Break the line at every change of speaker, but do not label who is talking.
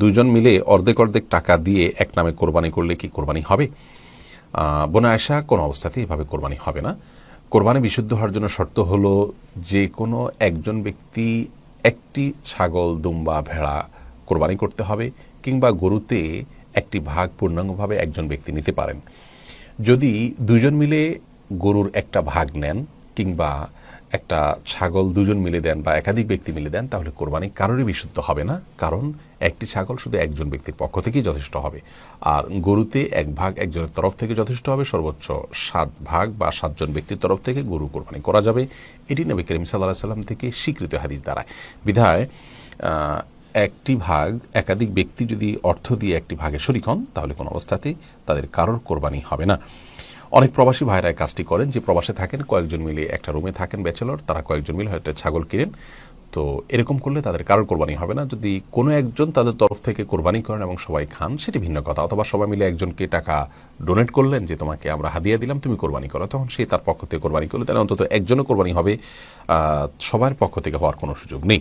দুজন মিলে অর্ধেক অর্ধেক টাকা দিয়ে এক নামে কোরবানি করলে কি কোরবানি হবে? বোনা আয়েশা, কোনো অবস্থাতেই এভাবে কোরবানি হবে না। কোরবানি বিশুদ্ধ হওয়ার জন্য শর্ত হলো যে কোনো একজন ব্যক্তি একটি ছাগল, দুম্বা, ভেড়া কোরবানি করতে হবে, কিংবা গরুতে একটি ভাগ পূর্ণাঙ্গভাবে একজন ব্যক্তি নিতে পারেন। যদি দুজন মিলে গরুর একটা ভাগ নেন কিংবা একটা ছাগল দুজন মিলে দেন বা একাধিক ব্যক্তি মিলে দেন, তাহলে কোরবানি কারোরই বিশুদ্ধ হবে না, কারণ একটি ছাগল শুধু একজন ব্যক্তির পক্ষ থেকেই যথেষ্ট হবে। আর গরুতে এক ভাগ একজনের তরফ থেকে যথেষ্ট হবে। সর্বোচ্চ 7 ভাগ বা 7 জন ব্যক্তির তরফ থেকে গরু কোরবানি করা যাবে। এটি নবী করিম সাল্লাল্লাহু আলাইহি সাল্লাম থেকে স্বীকৃত হাদিস দ্বারায়। বিধায় একটি ভাগ একাধিক ব্যক্তি যদি অর্থ দিয়ে একটি ভাগে শরিক হন, তাহলে কোনো অবস্থাতেই তাদের কারোর কোরবানি হবে না। অনেক প্রবাসী ভাইরা কাজটি করেন, যে প্রবাসে থাকেন, কয়েকজন মিলে একটা রুমে থাকেন ব্যাচেলর, তারা কয়েকজন মিলে হয়তো ছাগল কিনেন। তো এরকম করলে তাদের কারোর কোরবানি হবে না। যদি কোনো একজন তাদের তরফ থেকে কোরবানি করেন এবং সবাই খান, সেটি ভিন্ন কথা। অথবা সবাই মিলে একজনকে টাকা ডোনেট করলেন যে তোমাকে আমরা হাদিয়া দিলাম, তুমি কোরবানি করো, তখন সে তার পক্ষ থেকে কোরবানি করলে তাহলে অন্তত একজনও কোরবানি হবে। সবার পক্ষ থেকে হওয়ার কোনো সুযোগ নেই।